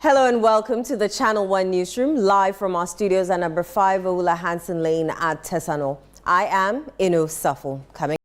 Hello and welcome to the Channel One Newsroom, live from our studios at number 5 Oula Hansen Lane at Tesano. I am Eno Safo. Coming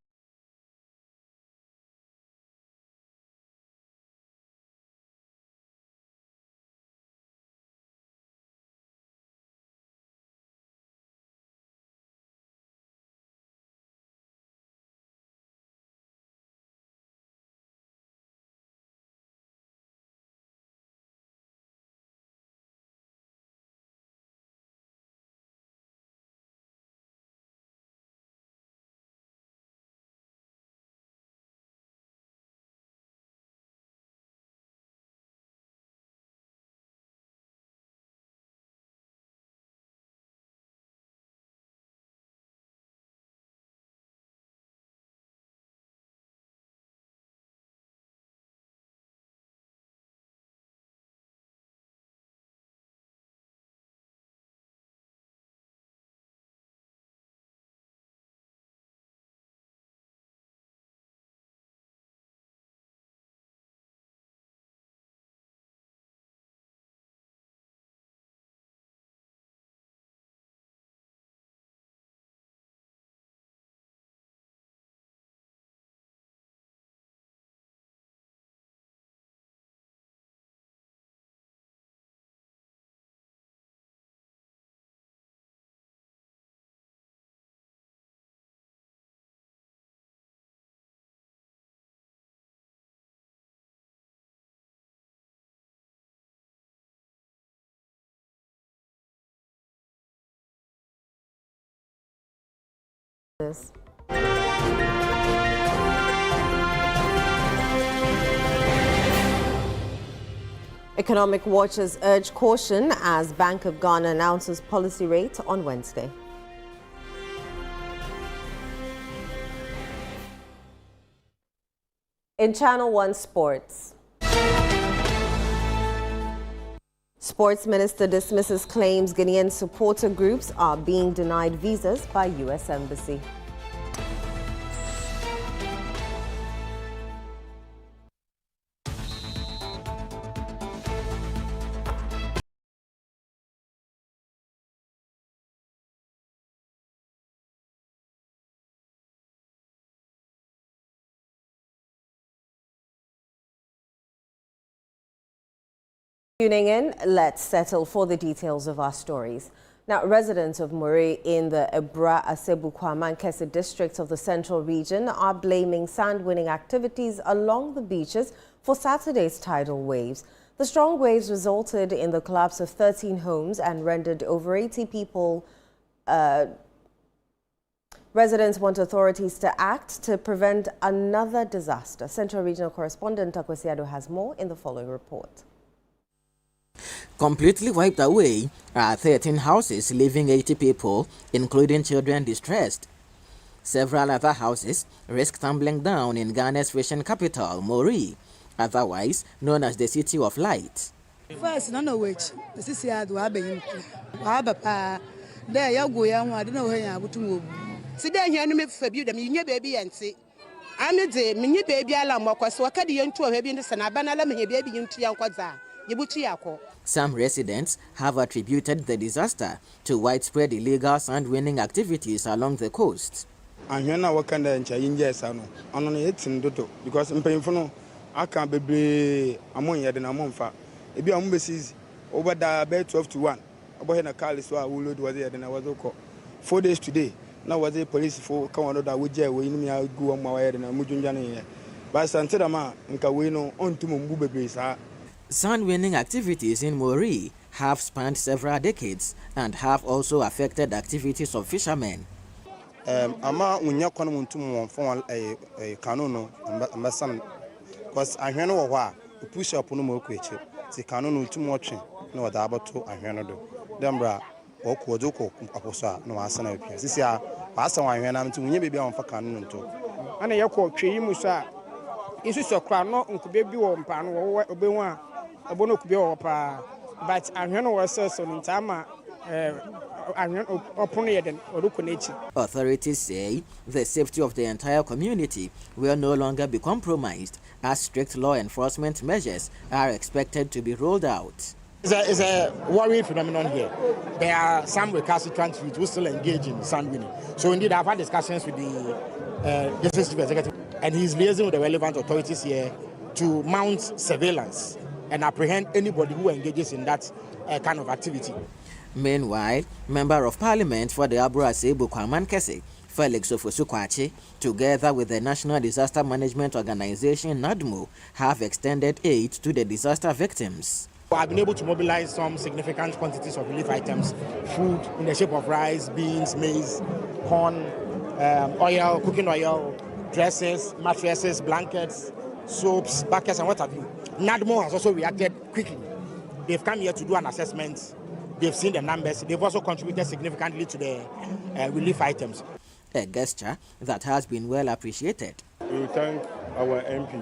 this. Economic watchers urge caution as Bank of Ghana announces policy rate on Wednesday. In Channel One Sports. Sports Minister dismisses claims Ghanaian supporter groups are being denied visas by U.S. Embassy. Tuning in, let's settle for the details of our stories. Now, residents of Moree in the Ebra Asebu Kwamankese district of the Central Region are blaming sand-winning activities along the beaches for Saturday's tidal waves. The strong waves resulted in the collapse of 13 homes and rendered over 80 people. Residents want authorities to act to prevent another disaster. Central Regional Correspondent Takwesiado has more in the following report. Completely wiped away are 13 houses, leaving 80 people, including children, distressed. Several other houses risk tumbling down in Ghana's fishing capital, Moree, otherwise known as the City of Light. First, none of which the city had Wabbing, Wabapa, there you go, young, I don't know where I would move. Sit down here and make for you, the mini baby, and say, I'm a day, mini baby alarm, was so I can't into a baby in the Sanabana, baby into Yankwaza. Some residents have attributed the disaster to widespread illegal sand-winning activities along the coast. And here now, what can the changes? I know it's in Doto because I'm paying for no. I can't be among you than a month. If you are embassies over the bed 12 to 1, about in a car is what would was there than I was okay. 4 days today. Now was a police for come that would jail when me go on my way and a Mujunjani. But Santama and Kawino on to Mumbu. Sand-winning activities in Moree have spanned several decades and have also affected activities of fishermen. Ama unya kono muntu for a canono ambasan because ahwene wo ho a push up no mo kweche ti canono ntu mo twe na wada abato ahwene do dembra wo ko joko aposo na wasana pia sisi a wasa ahwene am ntu unya bebi a wonfa canono nto ana yakọ twe yi muso a isu sokra no nkube bi wo mpa no wo obehu a abono kube wo pa but ahwene wo so ntama Authorities say the safety of the entire community will no longer be compromised as strict law enforcement measures are expected to be rolled out. It's a worrying phenomenon here. There are some recalcitrant youth who still engage in sand winning. So indeed, I've had discussions with the Justice Chief Executive, and he's liaising with the relevant authorities here to mount surveillance and apprehend anybody who engages in that kind of activity. Meanwhile, Member of Parliament for the Abra Asebu Kwaman Kese, Felix Ofosu-Kwakye, together with the National Disaster Management Organization NADMO, have extended aid to the disaster victims. I've been able to mobilize some significant quantities of relief items, food in the shape of rice, beans, maize, corn, oil, cooking oil, dresses, mattresses, blankets, soaps, buckets, and what have you. NADMO has also reacted quickly. They've come here to do an assessment. They've seen the numbers. They've also contributed significantly to the relief items. A gesture that has been well appreciated. We thank our MP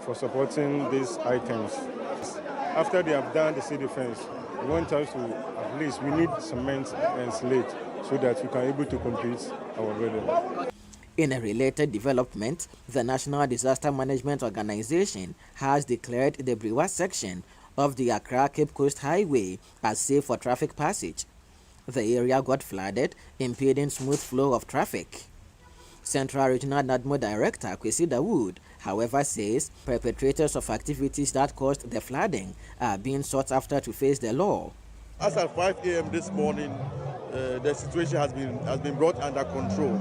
for supporting these items. After they have done the city fence, we want us to, at least, we need cement and slate so that we can be able to complete our building. In a related development, the National Disaster Management Organization has declared the Brewa section of the Accra-Cape Coast Highway as safe for traffic passage. The area got flooded, impeding smooth flow of traffic. Central Regional NADMO Director Kwesi Dawood, however, says perpetrators of activities that caused the flooding are being sought after to face the law. As at 5 a.m. this morning, the situation has been brought under control.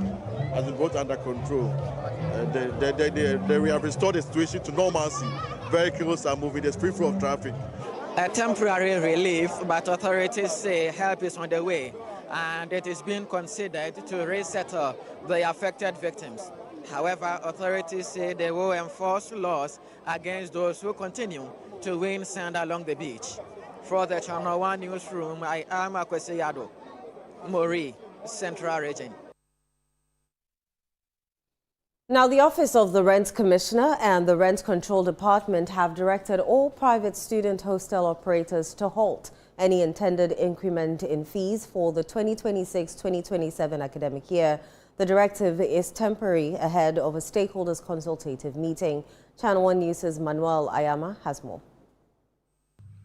We have restored the situation to normalcy. Vehicles are moving. There's free flow of traffic. A temporary relief, but authorities say help is on the way, and it is being considered to resettle the affected victims. However, authorities say they will enforce laws against those who continue to win sand along the beach. For the Channel One Newsroom, I am Akwesi Yado, Moree, Central Region. Now, the Office of the Rent Commissioner and the Rent Control Department have directed all private student hostel operators to halt any intended increment in fees for the 2026-2027 academic year. The directive is temporary ahead of a stakeholders consultative meeting. Channel One News' Manuel Ayama has more.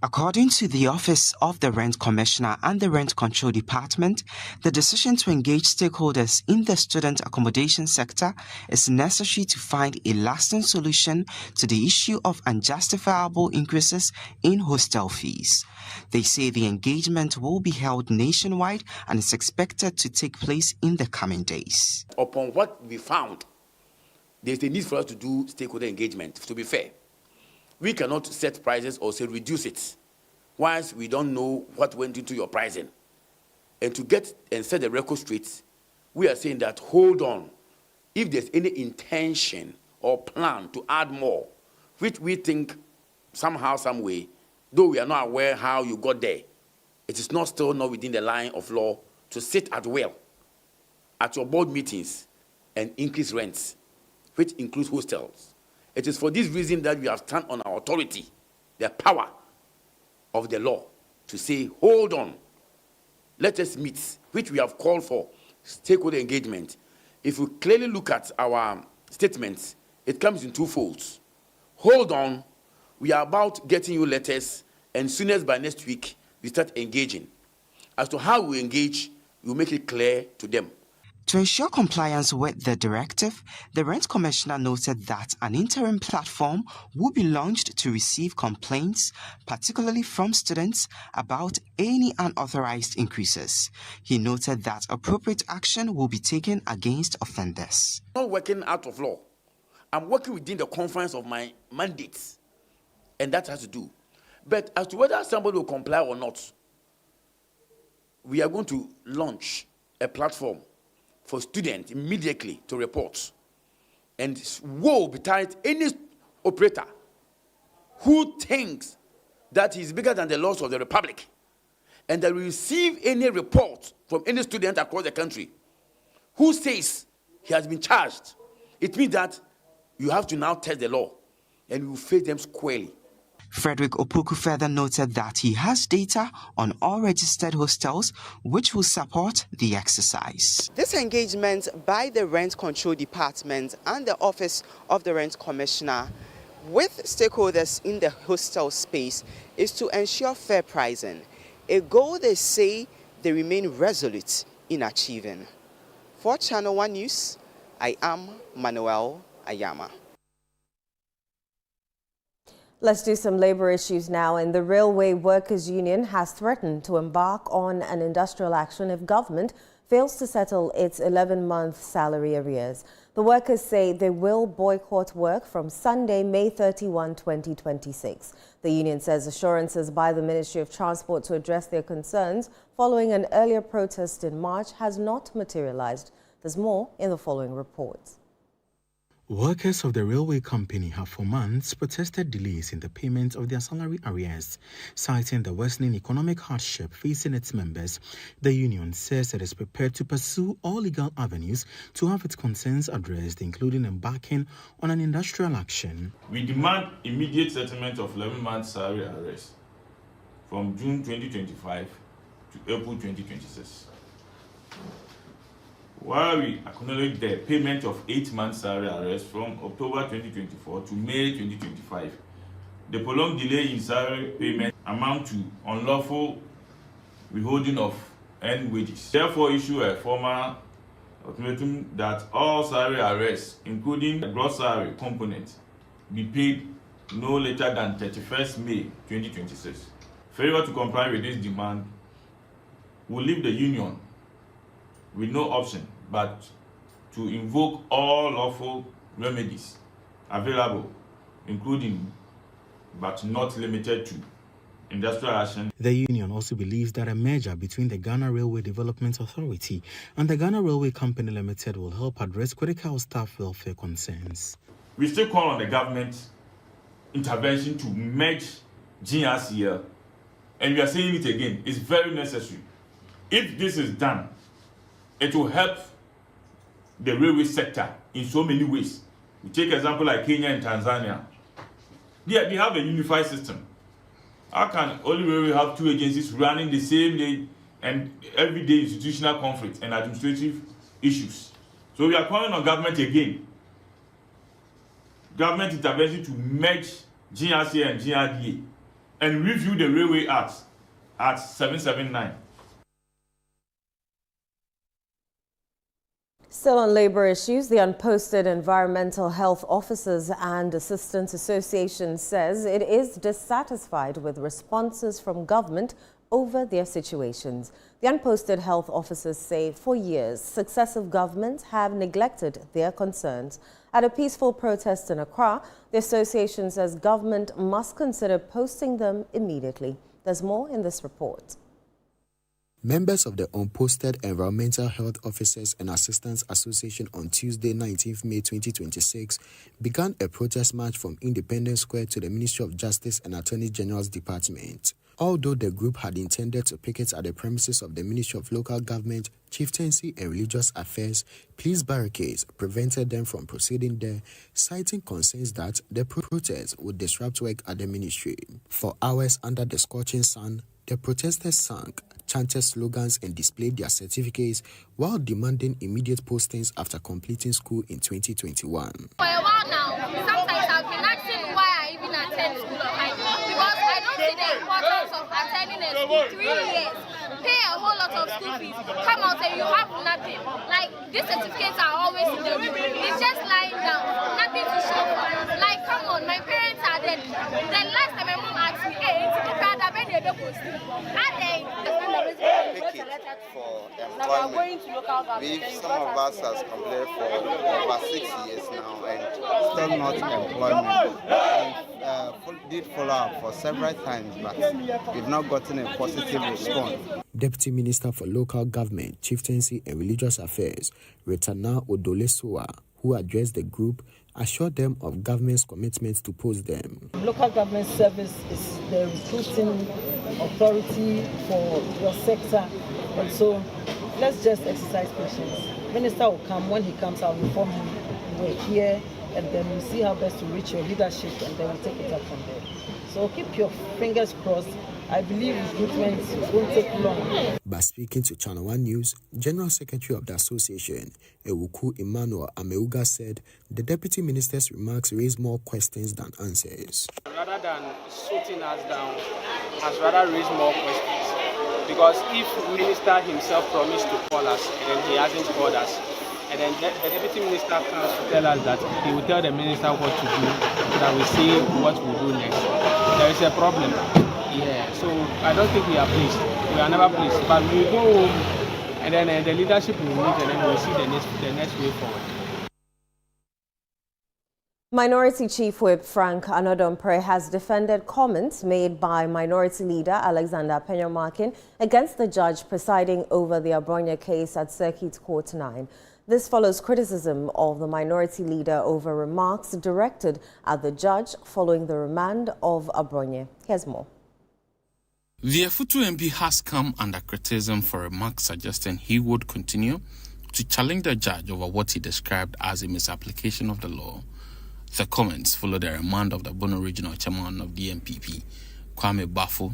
According to the Office of the Rent Commissioner and the Rent Control Department, the decision to engage stakeholders in the student accommodation sector is necessary to find a lasting solution to the issue of unjustifiable increases in hostel fees. They say the engagement will be held nationwide and is expected to take place in the coming days. Upon what we found, there's a need for us to do stakeholder engagement, to be fair. We cannot set prices or say reduce it once we don't know what went into your pricing. And to get and set the record straight, we are saying that hold on. If there's any intention or plan to add more, which we think somehow, some way, though we are not aware how you got there, it is still not within the line of law to sit at will at your board meetings and increase rents, which includes hostels. It is for this reason that we have stand on our authority, the power of the law, to say, hold on, let us meet, which we have called for stakeholder engagement. If we clearly look at our statements, it comes in two folds. Hold on, we are about getting you letters, and soon as by next week, we start engaging. As to how we engage, we'll make it clear to them. To ensure compliance with the directive, the Rent Commissioner noted that an interim platform will be launched to receive complaints, particularly from students, about any unauthorized increases. He noted that appropriate action will be taken against offenders. I'm not working out of law. I'm working within the confines of my mandates, and that has to do. But as to whether somebody will comply or not, we are going to launch a platform for students immediately to report. And woe betide any operator who thinks that he's bigger than the laws of the Republic and that we receive any report from any student across the country who says he has been charged. It means that you have to now test the law and we will face them squarely. Frederick Opoku further noted that he has data on all registered hostels which will support the exercise. This engagement by the Rent Control Department and the Office of the Rent Commissioner with stakeholders in the hostel space is to ensure fair pricing, a goal they say they remain resolute in achieving. For Channel One News, I am Manuel Ayama. Let's do some labor issues now. And the Railway Workers Union has threatened to embark on an industrial action if government fails to settle its 11-month salary arrears. The workers say they will boycott work from Sunday, May 31, 2026. The union says assurances by the Ministry of Transport to address their concerns following an earlier protest in March has not materialized. There's more in the following report. Workers of the railway company have for months protested delays in the payment of their salary arrears, citing the worsening economic hardship facing its members. The union says it is prepared to pursue all legal avenues to have its concerns addressed, including embarking on an industrial action. We demand immediate settlement of 11-month salary arrears from June 2025 to April 2026. While we acknowledge the payment of 8-month salary arrears from October 2024 to May 2025, the prolonged delay in salary payment amount to unlawful withholding of earned wages. Therefore, issue a formal ultimatum that all salary arrears, including the gross salary component, be paid no later than 31st May 2026. Failure to comply with this demand will leave the union with no option but to invoke all lawful remedies available, including but not limited to industrial action. The union also believes that a merger between the Ghana Railway Development Authority and the Ghana Railway Company Limited will help address critical staff welfare concerns. We still call on the government intervention to merge GRCL, and we are saying it again, it's very necessary. If this is done, it will help the railway sector in so many ways. We take example like Kenya and Tanzania. They have a unified system. How can only railway have two agencies running the same day and everyday institutional conflict and administrative issues? So we are calling on government again. Government intervention to merge GRCA and GRDA and review the Railway Act at 779. Still on labor issues, the Unposted Environmental Health Officers and Assistants Association says it is dissatisfied with responses from government over their situations. The Unposted Health Officers say for years, successive governments have neglected their concerns. At a peaceful protest in Accra, the association says government must consider posting them immediately. There's more in this report. Members of the Unposted Environmental Health Officers and Assistants Association on Tuesday, 19th May 2026, began a protest march from Independence Square to the Ministry of Justice and Attorney General's Department. Although the group had intended to picket at the premises of the Ministry of Local Government, Chieftaincy and Religious Affairs, police barricades prevented them from proceeding there, citing concerns that the protest would disrupt work at the ministry. For hours under the scorching sun, the protesters sang, chanted slogans and displayed their certificates while demanding immediate postings after completing school in 2021. For a while now, sometimes I've been asking why I even attend school because I don't see the importance of attending a school 3 years, pay a whole lot of school fees, come out and you have nothing. Like, these certificates are always in the room. It's just lying down, nothing to show for. Like, come on, my parents are dead. The last time my mom asked me, hey, it's the card I've been able to see. For employment. Some of us has complained for over 6 years now and still not employment. We did follow up for several times, but we've not gotten a positive response. Deputy Minister for Local Government, Chieftaincy and Religious Affairs, Retana Odolesua, who addressed the group, assured them of government's commitment to post them. Local government service is the recruiting authority for your sector, and so let's just exercise patience. Minister will come. When he comes, I'll inform him we're here, and then we'll see how best to reach your leadership, and then we'll take it up from there. So keep your fingers crossed. I believe recruitment won't take long. By speaking to Channel One News, General Secretary of the Association, Ewuku Emmanuel Ameuga, said the Deputy Minister's remarks raised more questions than answers. Rather than shooting us down, has rather raised more questions. Because if the Minister himself promised to call us and then he hasn't called us, and then the Deputy Minister comes to tell us that he will tell the Minister what to do, so that we see what we'll do next, there is a problem. Yeah, so I don't think we are pleased. We are never pleased. But we go home and then the leadership will meet and then we'll see the next way forward. Minority Chief Whip Frank Anodompre has defended comments made by Minority Leader Alexander Penyomarkin against the judge presiding over the Abronya case at Circuit Court 9. This follows criticism of the Minority Leader over remarks directed at the judge following the remand of Abronya. Here's more. The Afutu MP has come under criticism for remarks suggesting he would continue to challenge the judge over what he described as a misapplication of the law. The comments followed the remand of the Bono Regional Chairman of the NPP, Kwame Bafo,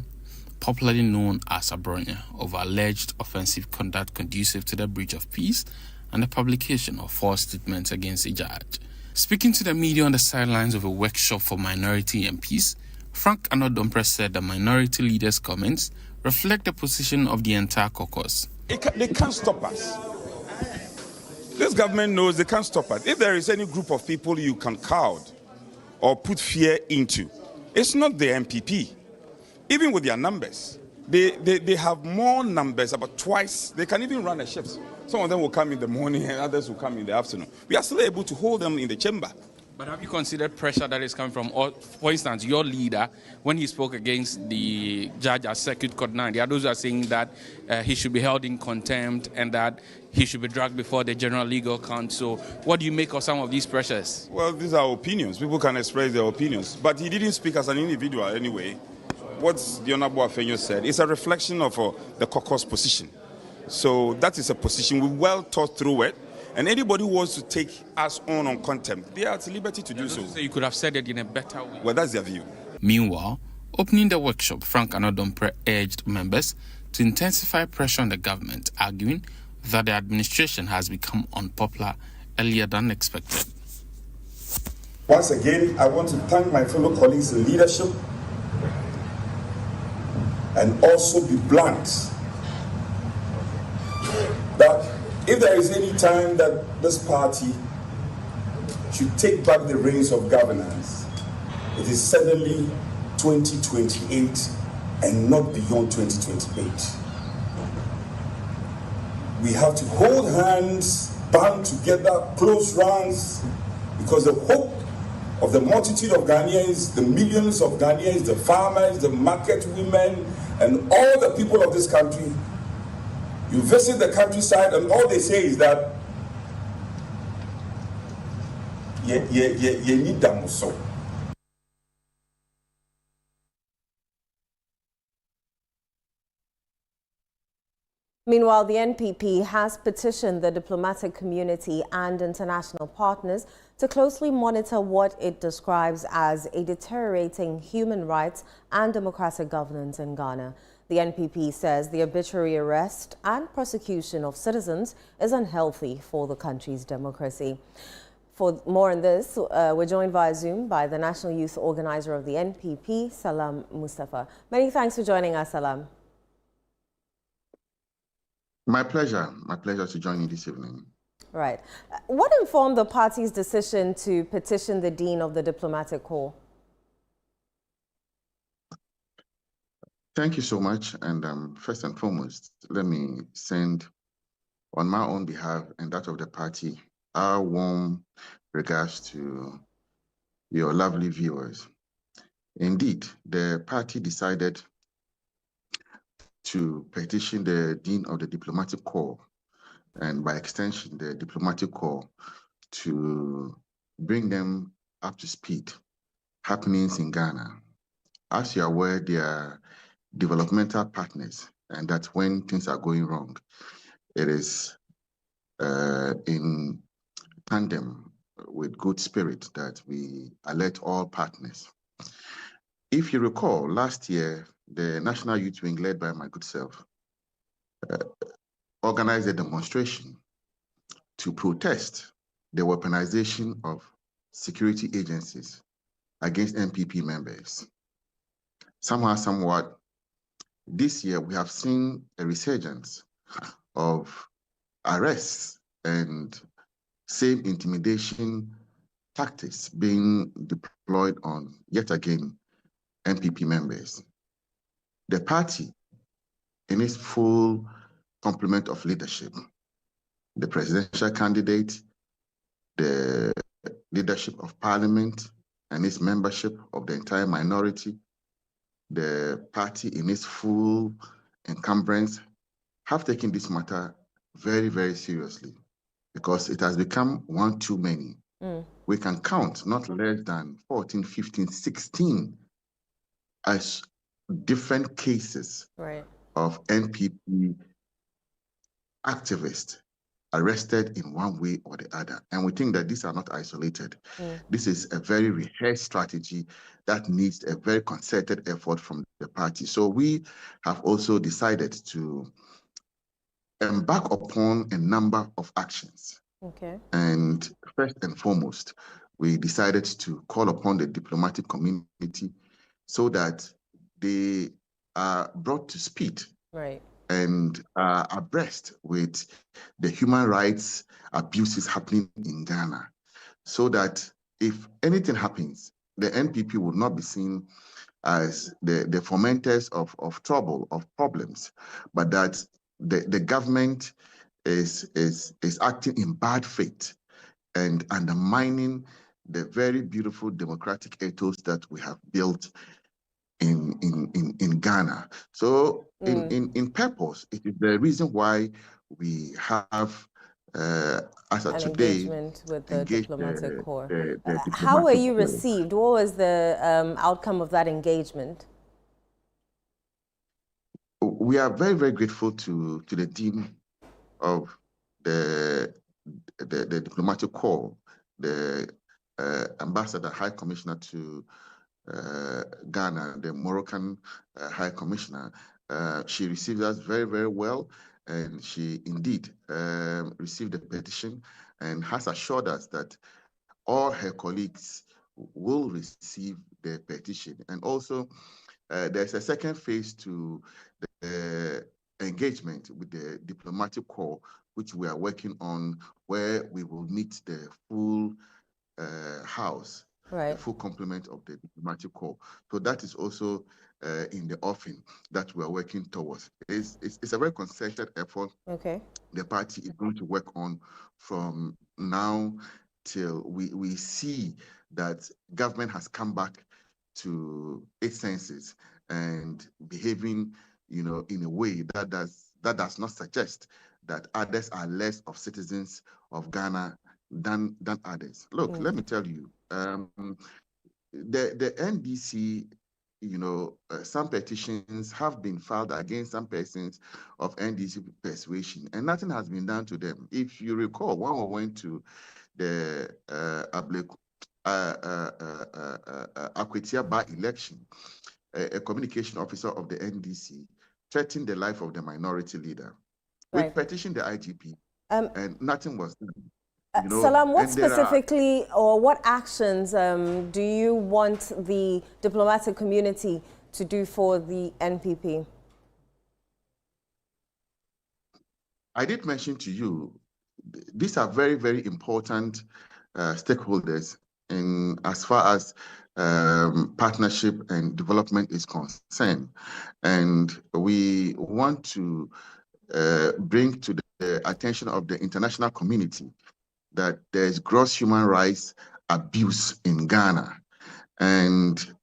popularly known as Abronya, over alleged offensive conduct conducive to the breach of peace and the publication of false statements against the judge. Speaking to the media on the sidelines of a workshop for minority MPs, Frank Anodompre said the minority leader's comments reflect the position of the entire caucus. They can't stop us. This government knows they can't stop us. If there is any group of people you can cowed or put fear into, it's not the MPP. Even with their numbers, they have more numbers, about twice. They can even run a shift. Some of them will come in the morning and others will come in the afternoon. We are still able to hold them in the chamber. But have you considered pressure that is coming from, for instance, your leader, when he spoke against the judge at Circuit Court 9? There are those who are saying that he should be held in contempt and that he should be dragged before the General Legal Council. What do you make of some of these pressures? Well, these are opinions. People can express their opinions. But he didn't speak as an individual anyway. What the Honorable Afenyo said is a reflection of the caucus position. So that is a position. We well thought through it. And anybody who wants to take us on contempt, they are at liberty to do so. So you could have said it in a better way. Well, that's their view. Meanwhile, opening the workshop, Frank Anodompre urged members to intensify pressure on the government, arguing that the administration has become unpopular earlier than expected. Once again, I want to thank my fellow colleagues in leadership and also be blunt that if there is any time that this party should take back the reins of governance, it is certainly 2028 and not beyond 2028. We have to hold hands, band together, close ranks, because the hope of the multitude of Ghanaians, the millions of Ghanaians, the farmers, the market women, and all the people of this country. You visit the countryside and all they say is that you need them so. Meanwhile, the NPP has petitioned the diplomatic community and international partners to closely monitor what it describes as a deteriorating human rights and democratic governance in Ghana. The NPP says the arbitrary arrest and prosecution of citizens is unhealthy for the country's democracy. For more on this, we're joined via Zoom by the National Youth Organizer of the NPP, Salam Mustafa. Many thanks for joining us, Salam. My pleasure to join you this evening. Right. What informed the party's decision to petition the Dean of the Diplomatic Corps? Thank you so much. And first and foremost, let me send on my own behalf and that of the party our warm regards to your lovely viewers. Indeed, the party decided to petition the Dean of the Diplomatic Corps, and by extension, the Diplomatic Corps, to bring them up to speed happenings in Ghana. As you are aware, they are developmental partners, and that when things are going wrong, it is in tandem with good spirit that we alert all partners. If you recall, last year, the National Youth Wing, led by my good self, organized a demonstration to protest the weaponization of security agencies against NPP members. Somehow, somewhat, this year we have seen a resurgence of arrests and same intimidation tactics being deployed on, yet again, NPP members. The party, in its full complement of leadership, the presidential candidate, the leadership of parliament, and its membership of the entire minority, the party in its full encumbrance, have taken this matter very, very seriously, because it has become one too many. We can count not less than 14, 15, 16 as different cases of NPP activists arrested in one way or the other. And we think that these are not isolated. This is a very rehearsed strategy that needs a very concerted effort from the party. So we have also decided to embark upon a number of actions. And first and foremost, we decided to call upon the diplomatic community so that they are brought to speed and are abreast with the human rights abuses happening in Ghana, so that if anything happens, the NPP will not be seen as the fomenters of trouble, of problems, but that the government is acting in bad faith and undermining the very beautiful democratic ethos that we have built in Ghana. So in purpose, it is the reason why we have as of today engagement with the diplomatic corps. The How were you corps. received? What was the outcome of that engagement? We are very, very grateful to the team of the diplomatic corps, the ambassador, high commissioner to Ghana, the Moroccan high commissioner. She received us very, very well, and she indeed received the petition and has assured us that all her colleagues will receive the petition. And also, there's a second phase to the engagement with the diplomatic corps, which we are working on, where we will meet the full house, the full complement of the diplomatic corps. So that is also in the offing that we are working towards. It's a very concerted effort. The party is going to work on from now till we see that government has come back to its senses and behaving, in a way that does not suggest that others are less of citizens of Ghana than others. Look, let me tell you, the NDC, some petitions have been filed against some persons of NDC persuasion, and nothing has been done to them. If you recall, when we went to the Akwetia by-election, a communication officer of the NDC threatened the life of the minority leader. We petitioned the IGP, and nothing was done. Salam, what specifically or what actions do you want the diplomatic community to do for the NPP? I did mention to you, these are very, very important stakeholders in as far as partnership and development is concerned. And we want to bring to the attention of the international community that there is gross human rights abuse in Ghana, and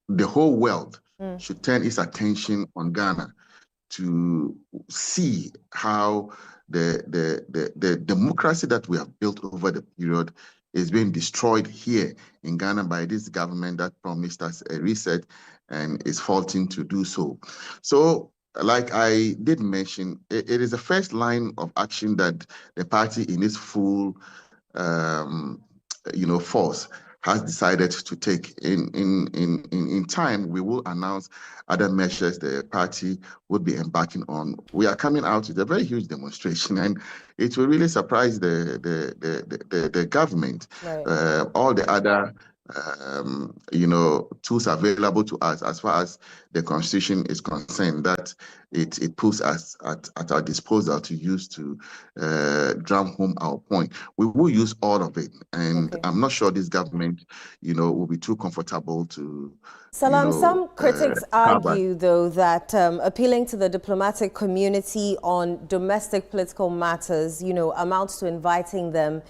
the whole world should turn its attention on Ghana to see how the democracy that we have built over the period is being destroyed here in Ghana by this government that promised us a reset and is faulting to do so. So, like I did mention, it is the first line of action that the party in its full force has decided to take. In time, we will announce other measures the party would be embarking on. We are coming out with a very huge demonstration, and it will really surprise the government. Right. All the other tools available to us as far as the Constitution is concerned, that it puts us at our disposal to use to drum home our point. We will use all of it, and I'm not sure this government, will be too comfortable to. Salam, some critics argue, though, that appealing to the diplomatic community on domestic political matters, amounts to inviting them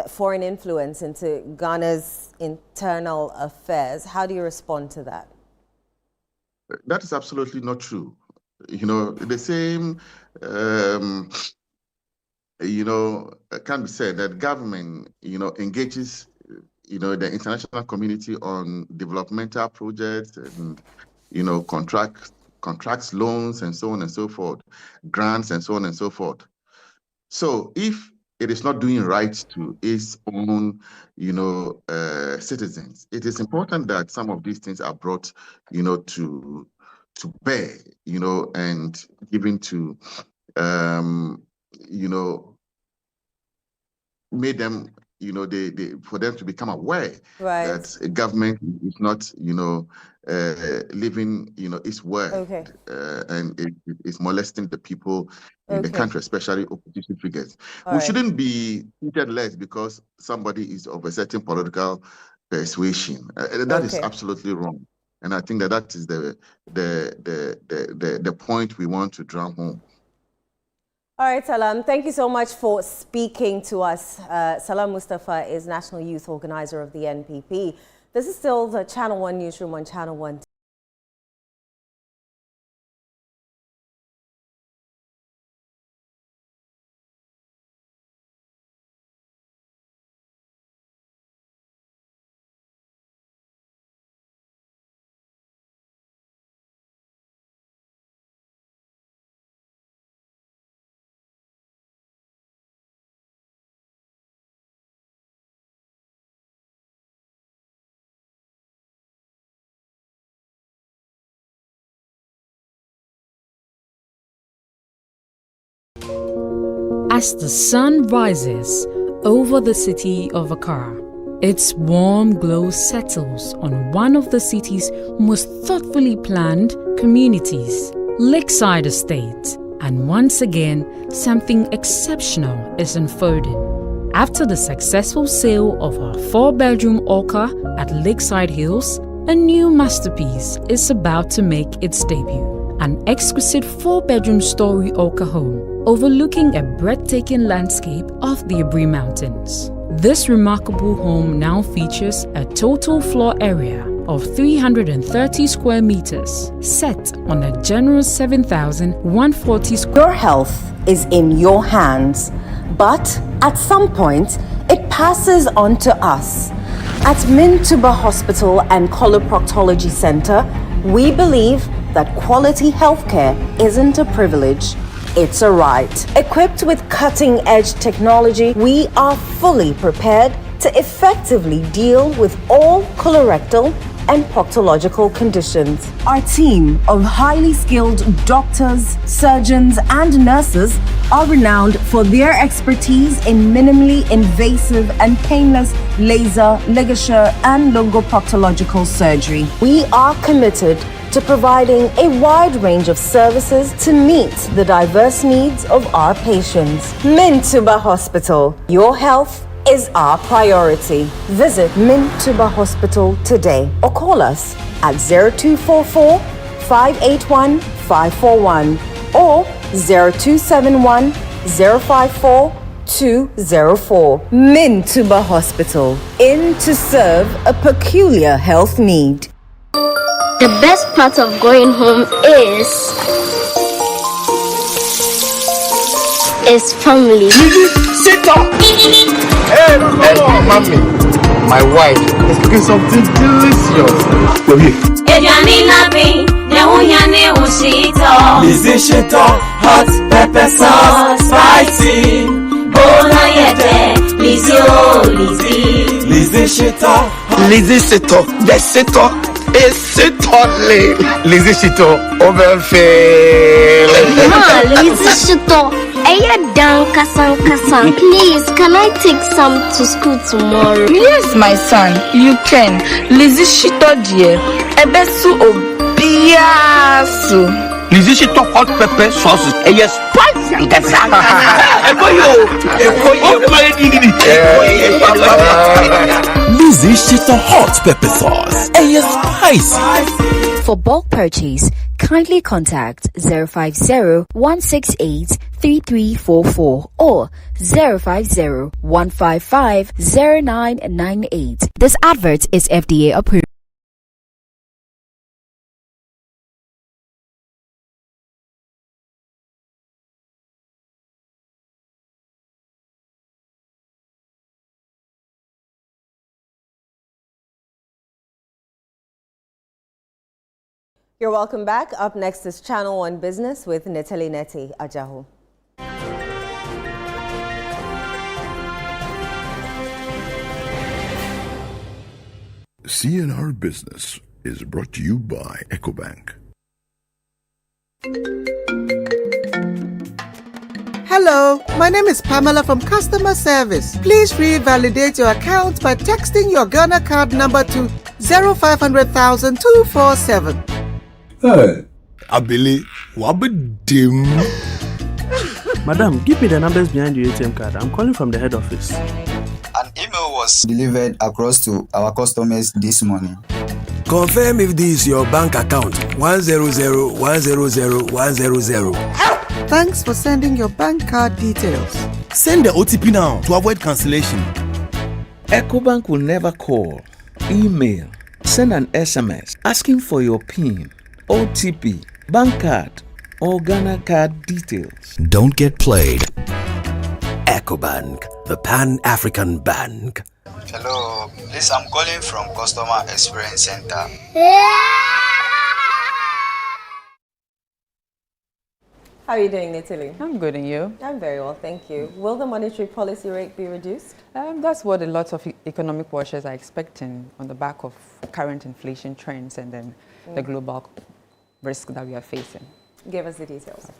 foreign influence into Ghana's internal affairs. How do you respond to that? That is absolutely not true. The same, can be said that government, engages the international community on developmental projects and, contracts, loans, and so on and so forth, grants, and so on and so forth. So if it is not doing right to its own, citizens, it is important that some of these things are brought, to bear, and given to, made them, for them to become aware that a government is not, living, its word, and it is molesting the people in the country, especially opposition figures. We shouldn't be treated less because somebody is of a certain political persuasion. That is absolutely wrong, and I think that is the point we want to drum home. All right, Salam, thank you so much for speaking to us. Salam Mustafa is National Youth Organizer of the NPP. This is still the Channel One Newsroom on Channel One. As the sun rises over the city of Accra, its warm glow settles on one of the city's most thoughtfully planned communities, Lakeside Estate, and once again, something exceptional is unfolding. After the successful sale of our 4-bedroom Orca at Lakeside Hills, a new masterpiece is about to make its debut. An exquisite 4-bedroom story Orca home overlooking a breathtaking landscape of the Abri Mountains. This remarkable home now features a total floor area of 330 square meters, set on a generous 7,140 square. Your health is in your hands, but at some point, it passes on to us. At Mintuba Hospital and Coloproctology Center, we believe that quality healthcare isn't a privilege, it's a right. Equipped with cutting-edge technology, we are fully prepared to effectively deal with all colorectal and proctological conditions. Our team of highly skilled doctors, surgeons, and nurses are renowned for their expertise in minimally invasive and painless laser, ligature, and longoproctological surgery. We are committed to providing a wide range of services to meet the diverse needs of our patients. Mintuba Hospital, your health is our priority. Visit Mintuba Hospital today or call us at 0244 581 541 or 0271 054 204. Mintuba Hospital, in to serve a peculiar health need. The best part of going home is family. Sit up! Hey, mommy, my wife is cooking something delicious. You're here. Hot pepper sauce, spicy. Lizzie Sito, the Sito is Sitole. Lizzie Sito, overfail. Lizzie Sito, please, can I take some to school tomorrow? Yes, my son, you can. Lizzie Sito, dear. Ebesu obiasu. Lizzie Sito hot pepper sauce. Yes, spicy and gasa. Lizzie Sito hot pepper sauce. Yes, spicy. For bulk purchase, kindly contact 050-168-3344 or 050-155-0998. This advert is FDA approved. You're welcome back. Up next is Channel One Business with Netalie Neti Ajahu. CNR Business is brought to you by EcoBank. Hello, my name is Pamela from Customer Service. Please revalidate your account by texting your Ghana card number to 0500,000 247. Hey, Abili, wabadim. Madam, give me the numbers behind your ATM card. I'm calling from the head office. An email was delivered across to our customers this morning. Confirm if this is your bank account. 100,100,100. Thanks for sending your bank card details. Send the OTP now to avoid cancellation. EcoBank will never call, email, send an SMS asking for your PIN, OTP, bank card, or Ghana card details. Don't get played. EcoBank, the Pan-African Bank. Hello, please, I'm calling from Customer Experience Center. How are you doing, Natalie? I'm good, and you? I'm very well, thank you. Will the monetary policy rate be reduced? That's what a lot of economic watchers are expecting on the back of current inflation trends and then the global risk that we are facing. Give us the details. Okay.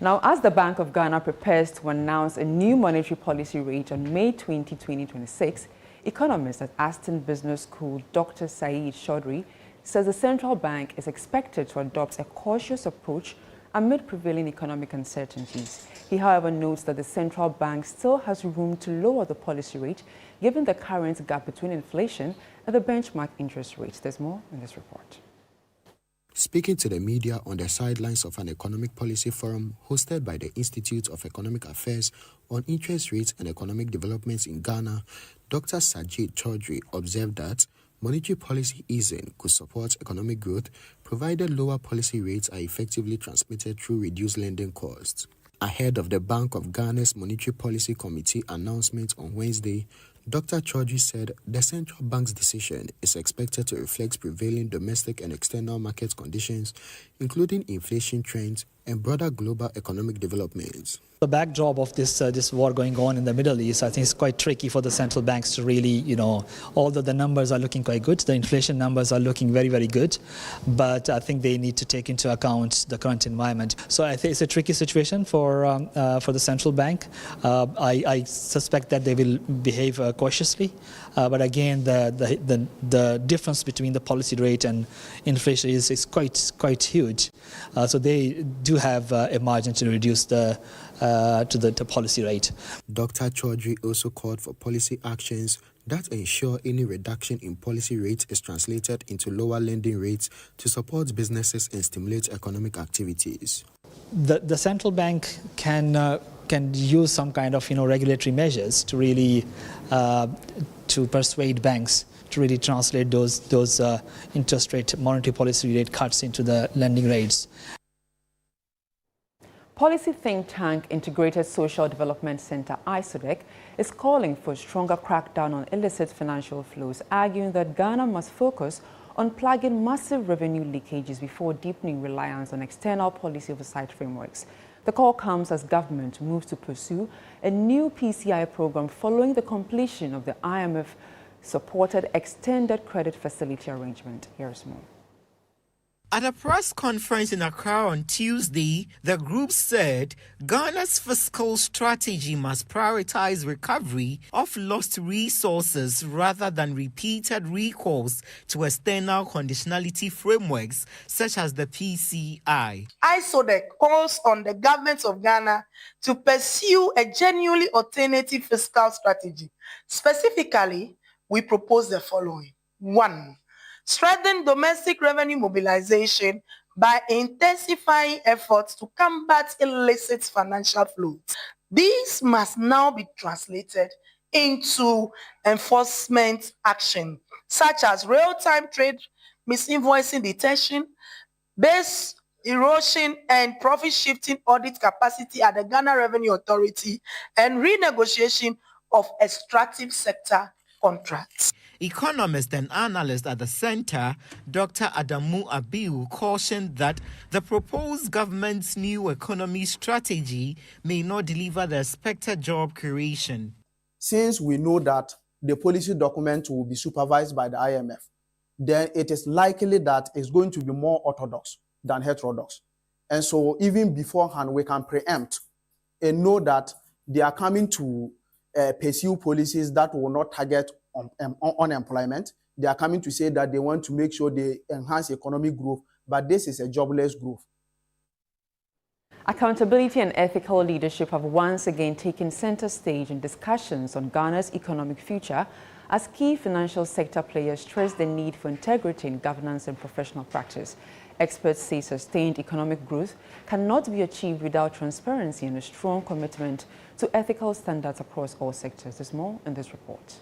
Now, as the Bank of Ghana prepares to announce a new monetary policy rate on May 20, 2026, economist at Aston Business School, Dr. Saeed Chaudhry, says the central bank is expected to adopt a cautious approach amid prevailing economic uncertainties. He, however, notes that the central bank still has room to lower the policy rate, given the current gap between inflation and the benchmark interest rate. There's more in this report. Speaking to the media on the sidelines of an economic policy forum hosted by the Institute of Economic Affairs on interest rates and economic developments in Ghana, Dr. Sajid Chaudhry observed that monetary policy easing could support economic growth provided lower policy rates are effectively transmitted through reduced lending costs. Ahead of the Bank of Ghana's Monetary Policy Committee announcement on Wednesday, Dr. Chaudhry said the central bank's decision is expected to reflect prevailing domestic and external market conditions, including inflation trends and broader global economic developments. The backdrop of this war going on in the Middle East, I think it's quite tricky for the central banks to really, although the numbers are looking quite good, the inflation numbers are looking very, very good, but I think they need to take into account the current environment. So I think it's a tricky situation for the central bank. I suspect that they will behave cautiously, but again, the difference between the policy rate and inflation is quite huge. So they do have a margin to reduce the policy rate. Dr. Chaudhry also called for policy actions that ensure any reduction in policy rates is translated into lower lending rates to support businesses and stimulate economic activities. The central bank can use some kind of regulatory measures to really to persuade banks to really translate those interest rate monetary policy rate cuts into the lending rates. Policy think tank Integrated Social Development Center, ISODEC, is calling for a stronger crackdown on illicit financial flows, arguing that Ghana must focus on plugging massive revenue leakages before deepening reliance on external policy oversight frameworks. The The call comes as government moves to pursue a new PCI program following the completion of the IMF-supported extended credit facility arrangement. Here's more. At a press conference in Accra on Tuesday, the group said Ghana's fiscal strategy must prioritize recovery of lost resources rather than repeated recourse to external conditionality frameworks such as the PCI. ISODEC calls on the government of Ghana to pursue a genuinely alternative fiscal strategy. Specifically, we propose the following. 1. Strengthen domestic revenue mobilization by intensifying efforts to combat illicit financial flows. These must now be translated into enforcement action, such as real-time trade misinvoicing detection, base erosion and profit-shifting audit capacity at the Ghana Revenue Authority, and renegotiation of extractive sector contracts. Economist and analyst at the center, Dr. Adamu Abiu, cautioned that the proposed government's new economy strategy may not deliver the expected job creation. Since we know that the policy document will be supervised by the IMF, then it is likely that it's going to be more orthodox than heterodox. And so even beforehand, we can preempt and know that they are coming to pursue policies that will not target unemployment. They are coming to say that they want to make sure they enhance economic growth, but this is a jobless growth. Accountability and ethical leadership have once again taken center stage in discussions on Ghana's economic future as key financial sector players stress the need for integrity in governance and professional practice. Experts say sustained economic growth cannot be achieved without transparency and a strong commitment to ethical standards across all sectors. There's more in this report.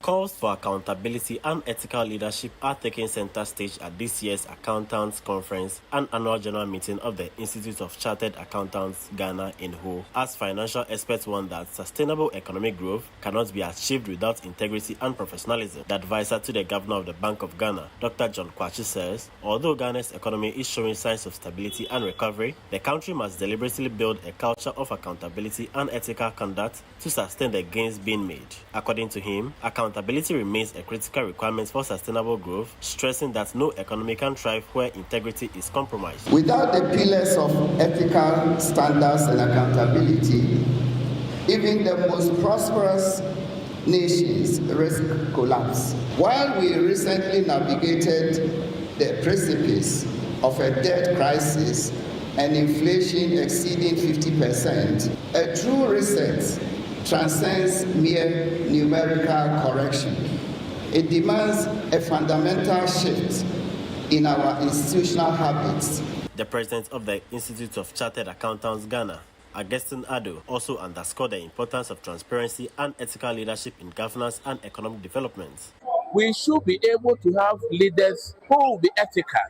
Calls for accountability and ethical leadership are taking center stage at this year's Accountants Conference and annual general meeting of the Institute of Chartered Accountants Ghana in Ho, as financial experts warn that sustainable economic growth cannot be achieved without integrity and professionalism. The advisor to the governor of the Bank of Ghana, Dr. John Kwachi, says, although Ghana's economy is showing signs of stability and recovery, the country must deliberately build a culture of accountability and ethical conduct to sustain the gains being made. According to him, accountability remains a critical requirement for sustainable growth, stressing that no economy can thrive where integrity is compromised. Without the pillars of ethical standards and accountability, even the most prosperous nations risk collapse. While we recently navigated the precipice of a debt crisis and inflation exceeding 50%, a true reset transcends mere numerical correction. It demands a fundamental shift in our institutional habits. The president of the Institute of Chartered Accountants Ghana, Augustine Addo, also underscored the importance of transparency and ethical leadership in governance and economic development. We should be able to have leaders who will be ethical,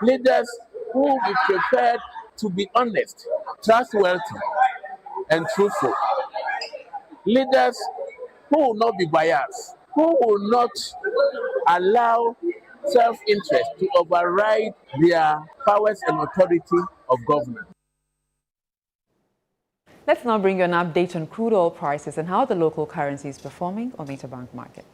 leaders who will be prepared to be honest, trustworthy, and truthful. Leaders who will not be biased, who will not allow self-interest to override their powers and authority of government. Let's now bring you an update on crude oil prices and how the local currency is performing on the interbank market.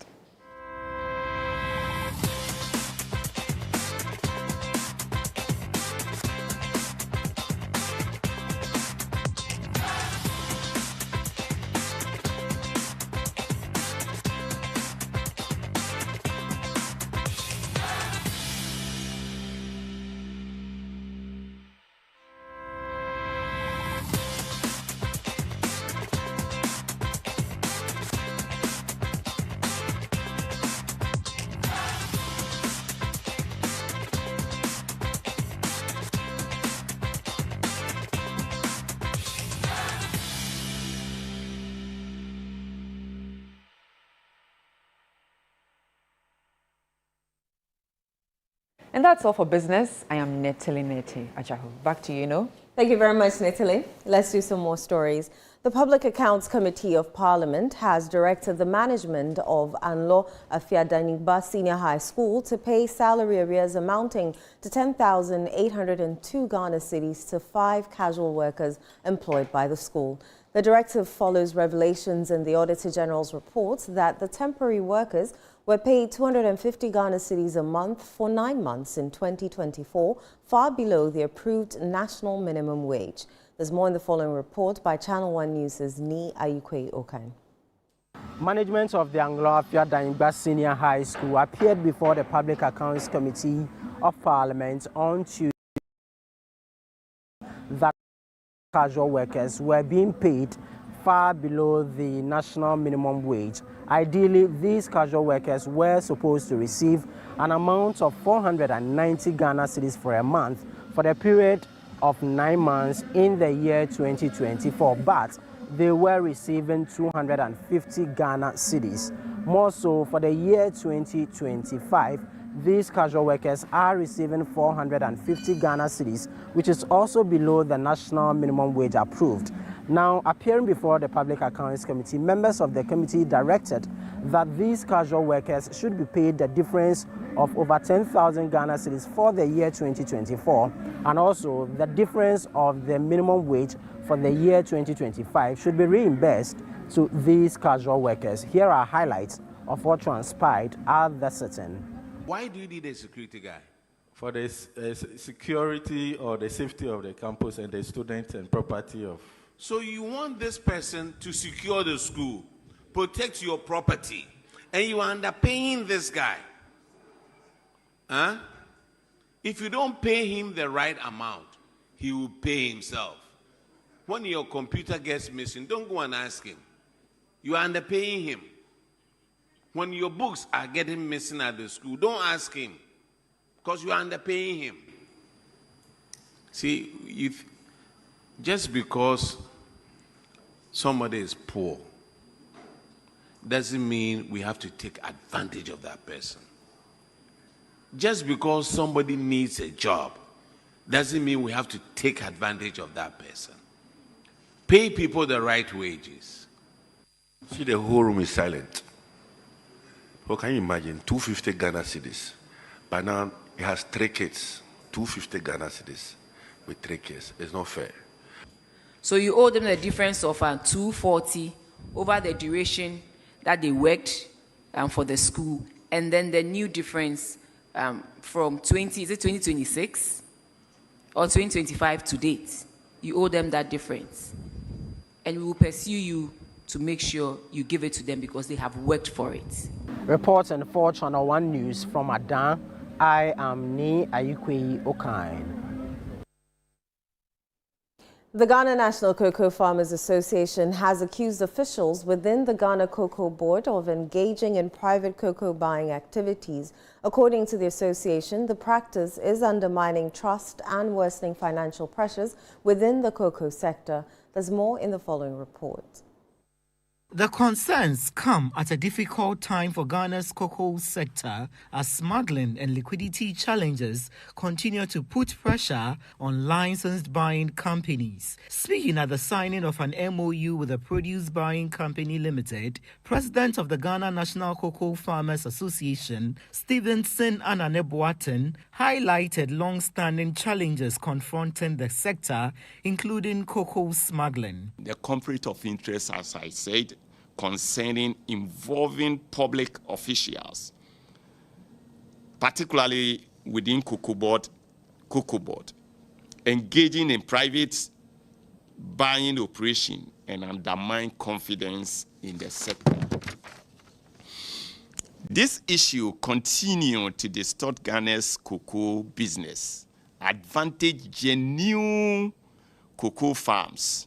And that's all for business. I am Netili Neti Ajahu. Back to you, Eno. Thank you very much, Netili. Let's do some more stories. The Public Accounts Committee of Parliament has directed the management of Eno Safo Senior High School to pay salary arrears amounting to 10,802 Ghana cedis to 5 casual workers employed by the school. The directive follows revelations in the Auditor General's report that the temporary workers were paid 250 Ghana cedis a month for 9 months in 2024, far below the approved national minimum wage. There's more in the following report by Channel One News' Ni Ayukwe Okan. Management of the Eno Safo Senior High School appeared before the Public Accounts Committee of Parliament on Tuesday that casual workers were being paid far below the national minimum wage. Ideally, these casual workers were supposed to receive an amount of 490 Ghana cedis for a month for the period of 9 months in the year 2024, but they were receiving 250 Ghana cedis. More so, for the year 2025, these casual workers are receiving 450 Ghana cedis, which is also below the national minimum wage approved. Now, appearing before the Public Accounts Committee, members of the committee directed that these casual workers should be paid the difference of over 10,000 Ghana cedis for the year 2024, and also the difference of the minimum wage for the year 2025 should be reimbursed to these casual workers. Here are highlights of what transpired at the sitting. Why do you need a security guy? For the security or the safety of the campus and the students and property of... So you want this person to secure the school, protect your property, and you are underpaying this guy. Huh? If you don't pay him the right amount, he will pay himself. When your computer gets missing, don't go and ask him. You are underpaying him. When your books are getting missing at the school, don't ask him, because you are underpaying him. See, just because somebody is poor doesn't mean we have to take advantage of that person. Just because somebody needs a job doesn't mean we have to take advantage of that person. Pay people the right wages. See, the whole room is silent. Well, can you imagine 250 Ghana cedis? By now, he has 3 kids. 250 Ghana cedis with 3 kids. It's not fair. So you owe them the difference of 240 over the duration that they worked for the school, and then the new difference from 2026 or 2025 to date. You owe them that difference, and we will pursue you to make sure you give it to them because they have worked for it. Reporting for Channel One News from Adan, I am Ni Ayukwe Okan. The Ghana National Cocoa Farmers Association has accused officials within the Ghana Cocoa Board of engaging in private cocoa buying activities. According to the association, the practice is undermining trust and worsening financial pressures within the cocoa sector. There's more in the following report. The concerns come at a difficult time for Ghana's cocoa sector as smuggling and liquidity challenges continue to put pressure on licensed buying companies. Speaking at the signing of an MOU with the Produce Buying Company Limited, President of the Ghana National Cocoa Farmers Association, Stevenson Ananeboaten, highlighted long-standing challenges confronting the sector, including cocoa smuggling. The conflict of interest, as I said, concerning involving public officials, particularly within Cocoa Board, engaging in private buying operation and undermine confidence in the sector. This issue continued to distort Ghana's cocoa business, advantage genuine cocoa farmers,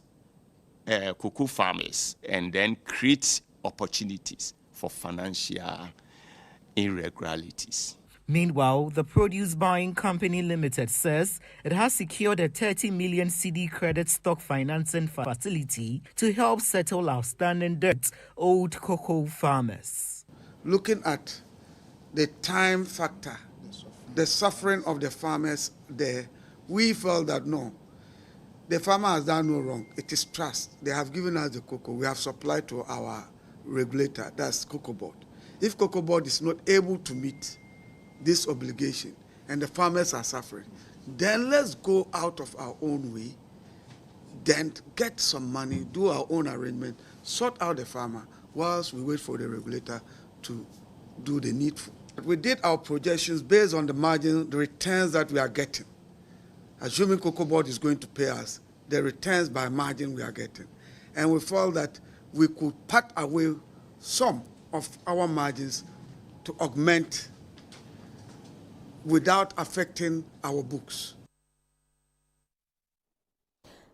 and then create opportunities for financial irregularities. Meanwhile, the Produce Buying Company Limited says it has secured a 30 million cedi credit stock financing facility to help settle outstanding debts owed cocoa farmers. Looking at the time factor, the suffering of the farmers there, we felt that no, The farmer has done no wrong. It is trust. They have given us the cocoa. We have supplied to our regulator, that's Cocoa Board. If Cocoa Board is not able to meet this obligation and the farmers are suffering, then let's go out of our own way, then get some money, do our own arrangement, sort out the farmer whilst we wait for the regulator to do the needful. We did our projections based on the margin, the returns that we are getting. Assuming Cocoa Board is going to pay us, the returns by margin we are getting. And we felt that we could part away some of our margins to augment without affecting our books.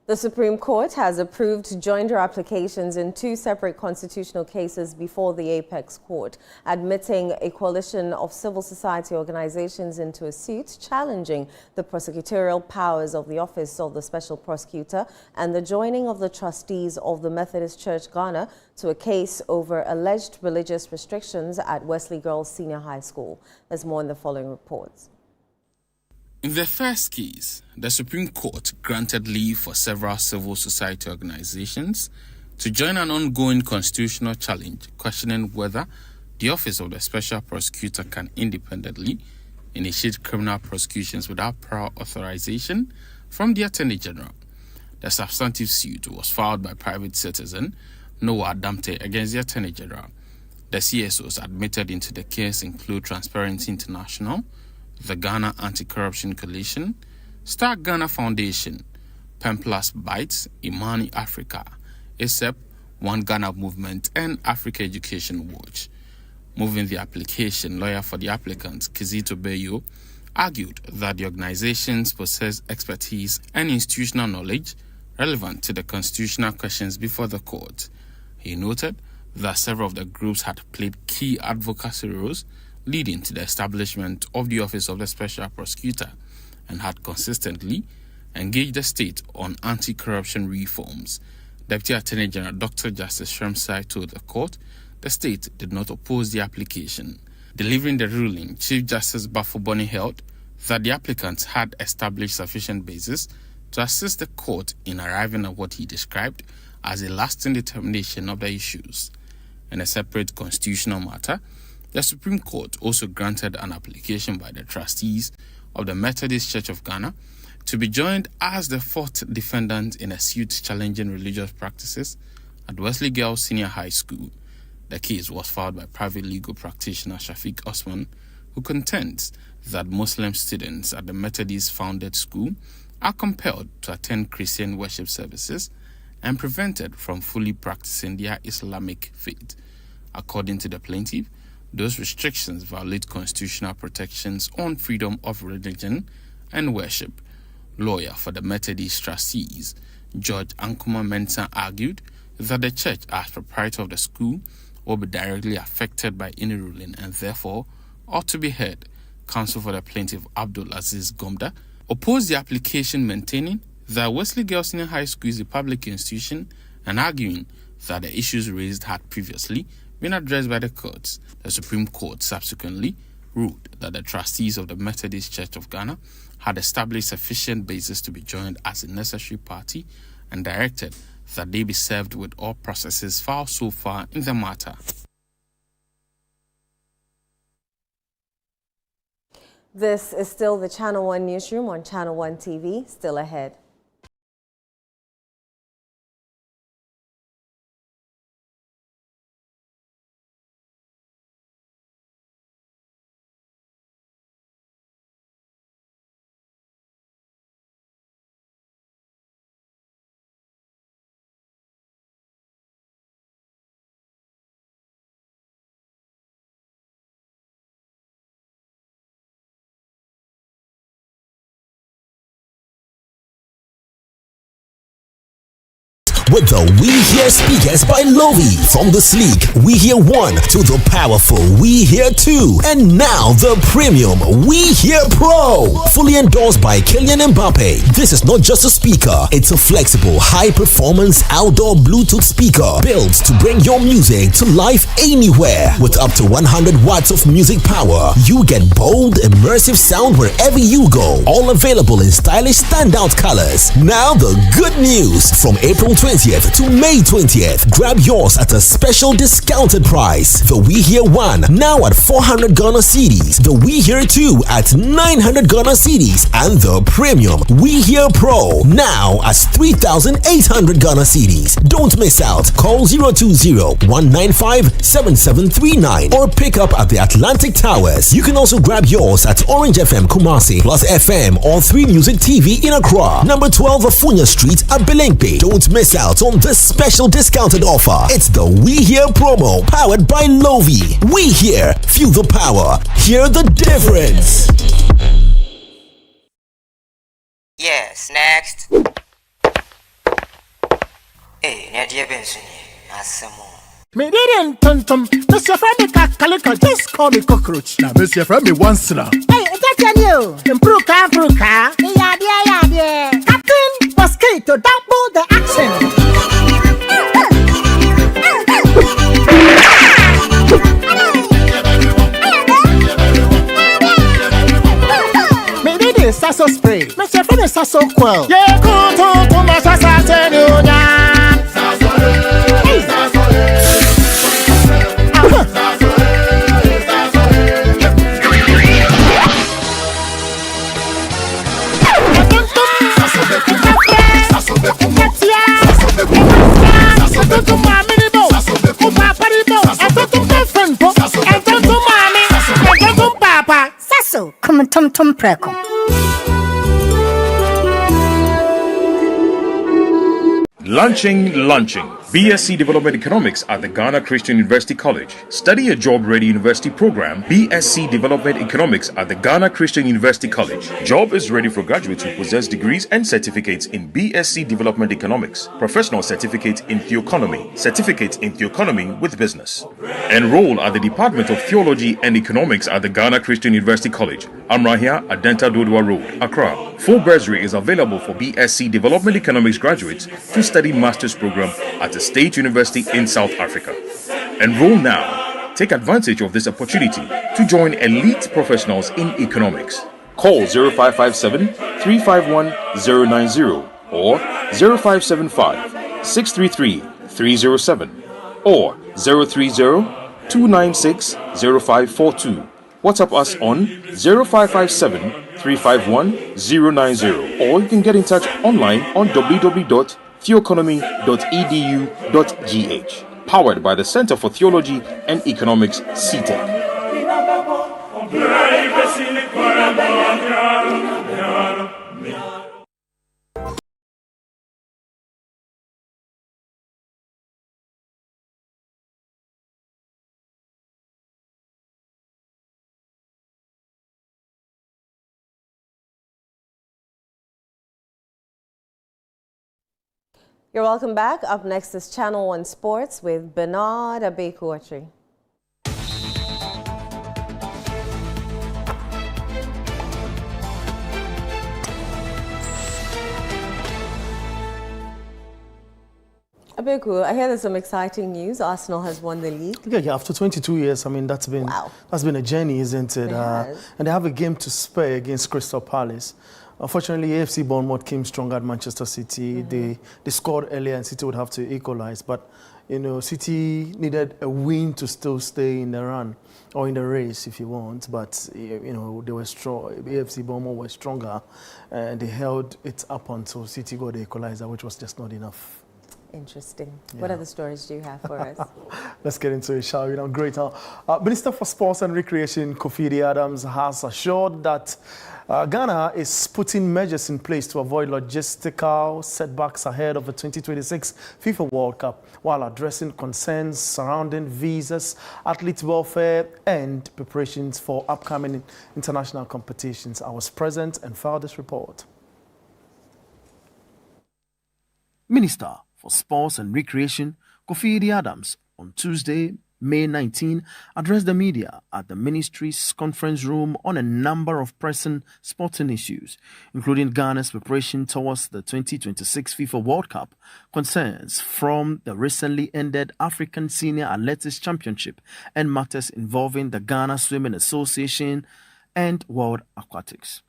The Supreme Court has approved joinder applications in 2 separate constitutional cases before the Apex Court, admitting a coalition of civil society organizations into a suit challenging the prosecutorial powers of the Office of the Special Prosecutor and the joining of the trustees of the Methodist Church Ghana to a case over alleged religious restrictions at Wesley Girls Senior High School. There's more in the following reports. In the first case, the Supreme Court granted leave for several civil society organizations to join an ongoing constitutional challenge questioning whether the Office of the Special Prosecutor can independently initiate criminal prosecutions without prior authorization from the Attorney General. The substantive suit was filed by private citizen Noah Damte against the Attorney General. The CSOs admitted into the case include Transparency International, the Ghana Anti-Corruption Coalition, Star Ghana Foundation, Pemplus Bites, Imani Africa, ASEP, One Ghana Movement, and Africa Education Watch. Moving the application, lawyer for the applicant, Kizito Beyo, argued that the organizations possess expertise and institutional knowledge relevant to the constitutional questions before the court. He noted that several of the groups had played key advocacy roles leading to the establishment of the Office of the Special Prosecutor and had consistently engaged the state on anti-corruption reforms. Deputy Attorney General Dr. Justice Shremsai told the court the state did not oppose the application. Delivering the ruling, Chief Justice Bafo Boni held that the applicants had established sufficient basis to assist the court in arriving at what he described as a lasting determination of the issues. In a separate constitutional matter, the Supreme Court also granted an application by the trustees of the Methodist Church of Ghana to be joined as the fourth defendant in a suit challenging religious practices at Wesley Girls Senior High School. The case was filed by private legal practitioner Shafiq Osman, who contends that Muslim students at the Methodist-founded school are compelled to attend Christian worship services and prevented from fully practicing their Islamic faith. According to the plaintiff, those restrictions violate constitutional protections on freedom of religion and worship. Lawyer for the Methodist trustees, George Ankuma Mensah, argued that the church, as proprietor of the school, will be directly affected by any ruling and therefore ought to be heard. Counsel for the plaintiff, Abdul Aziz Gomda, opposed the application, maintaining that Wesley Girls Senior High School is a public institution and arguing that the issues raised had previously been addressed by the courts. The Supreme Court subsequently ruled that the trustees of the Methodist Church of Ghana had established sufficient basis to be joined as a necessary party and directed that they be served with all processes filed so far in the matter. This is still the Channel One Newsroom on Channel One TV. Still ahead. with the We Hear speakers by Lovi. From the sleek We Hear 1 to the powerful We Hear 2, and now the premium We Hear Pro, fully endorsed by Kylian Mbappe. This is not just a speaker, it's a flexible, high-performance outdoor Bluetooth speaker built to bring your music to life anywhere. With up to 100 watts of music power, you get bold, immersive sound wherever you go. All available in stylish standout colors. Now the good news. From April 20th to May 20th, grab yours at a special discounted price. The We Hear 1 now at 400 Ghana cedis. The We Hear 2 at 900 Ghana cedis. And the premium We Hear Pro now at 3,800 Ghana cedis. Don't miss out. Call 020-195-7739 or pick up at the Atlantic Towers. You can also grab yours at Orange FM Kumasi, Plus FM or 3 Music TV in Accra. Number 12 Afunya Street at Belengpe. Don't miss out on this special discounted offer. It's the We Hear promo powered by Lovi. We Hear, feel the power, hear the difference. Yes, next. Hey, Nadia Benson, Me didn't tum. Mr. Femi Kakalika, just call me cockroach. Now, Mr. Femi once now. Hey, that's you. Improve car. Yeah. Captain Mosquito, double the action. Me did Sasso spray. Mr. Femi Sasso quell. Yeah, go to my Sasso. Sasso, come and tum preko. Launching. BSc Development Economics at the Ghana Christian University College. Study a job-ready university program, BSc Development Economics at the Ghana Christian University College. Job is ready for graduates who possess degrees and certificates in BSc Development Economics, professional certificate in Theoeconomy, certificate in Theoeconomy with business. Enroll at the Department of Theology and Economics at the Ghana Christian University College, Amrahia, Adenta Dodua Road, Accra. Full bursary is available for BSc Development Economics graduates to study master's program at the State University in South Africa. Enroll now. Take advantage of this opportunity to join elite professionals in economics. Call 0557-351-090 or 0575-633-307 or 030-296-0542. WhatsApp us on 0557-351-090 or you can get in touch online on www.theoeconomy.edu.gh. Powered by the Center for Theology and Economics, CTEC. You're welcome back. Up next is Channel One Sports with Bernard Abekwatri. Abeku, I hear there's some exciting news. Arsenal has won the league. Yeah, after 22 years, I mean, that's been a journey, isn't it? And they have a game to spare against Crystal Palace. Unfortunately, AFC Bournemouth came strong at Manchester City. They scored earlier and City would have to equalize. But, you know, City needed a win to still stay in the run or in the race, if you want. But, you know, they were strong. AFC Bournemouth were stronger and they held it up until City got the equalizer, which was just not enough. Interesting. Yeah. What other stories do you have for us? Let's get into it, shall we? Great. Minister for Sports and Recreation, Kofi Adams, has assured that Ghana is putting measures in place to avoid logistical setbacks ahead of the 2026 FIFA World Cup, while addressing concerns surrounding visas, athlete welfare, and preparations for upcoming international competitions. I was present and filed this report. Minister for Sports and Recreation, Kofi Adams, on Tuesday, May 19, addressed the media at the ministry's conference room on a number of pressing sporting issues, including Ghana's preparation towards the 2026 FIFA World Cup, concerns from the recently ended African Senior Athletics Championship, and matters involving the Ghana Swimming Association and World Aquatics.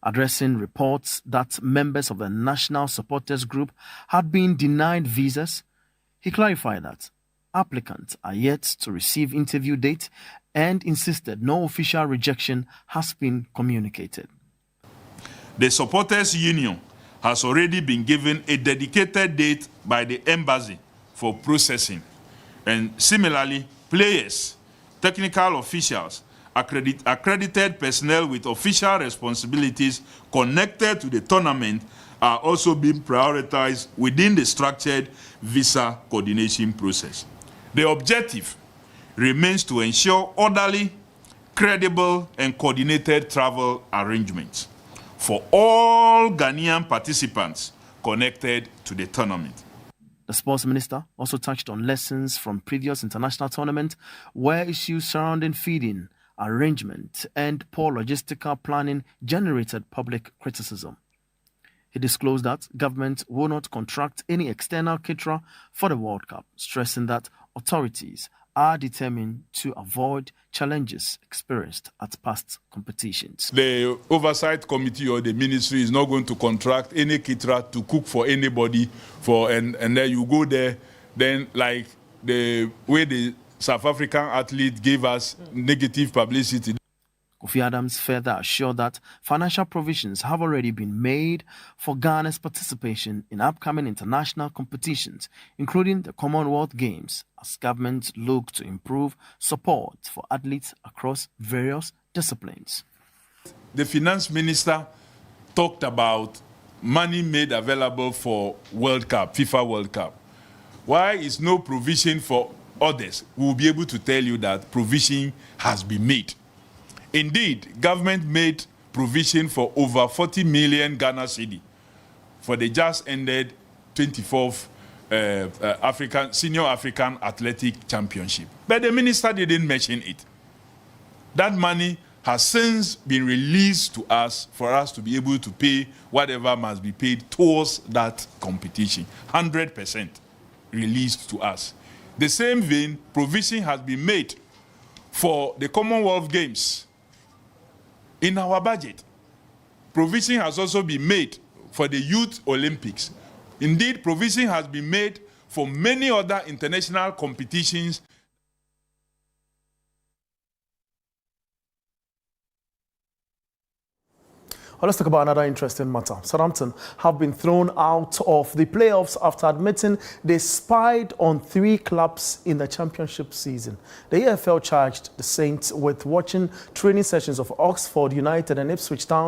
Addressing reports that members of the National Supporters Group had been denied visas, he clarified that applicants are yet to receive interview date and insisted no official rejection has been communicated. The Supporters Union has already been given a dedicated date by the embassy for processing. And similarly, players, technical officials, accredited personnel with official responsibilities connected to the tournament are also being prioritized within the structured visa coordination process. The objective remains to ensure orderly, credible, and coordinated travel arrangements for all Ghanaian participants connected to the tournament. The sports minister also touched on lessons from previous international tournaments where issues surrounding feeding, arrangement, and poor logistical planning generated public criticism. He disclosed that government will not contract any external caterer for the World Cup, stressing that authorities are determined to avoid challenges experienced at past competitions. The oversight committee or the ministry is not going to contract any caterer to cook for anybody and then you go there, then like the way the South African athlete gave us negative publicity. Kofi Adams further assured that financial provisions have already been made for Ghana's participation in upcoming international competitions, including the Commonwealth Games, as governments look to improve support for athletes across various disciplines. The finance minister talked about money made available for World Cup, FIFA World Cup. Why is no provision for others? We will be able to tell you that provision has been made. Indeed, government made provision for over 40 million Ghana cedi for the just ended 24th Senior African Athletic Championship. But the minister didn't mention it. That money has since been released to us for us to be able to pay whatever must be paid towards that competition. 100% released to us. The same vein, provision has been made for the Commonwealth Games in our budget. Provision has also been made for the Youth Olympics. Indeed, provision has been made for many other international competitions. Well, let's talk about another interesting matter. Southampton have been thrown out of the playoffs after admitting they spied on 3 clubs in the championship season. The EFL charged the Saints with watching training sessions of Oxford United and Ipswich Town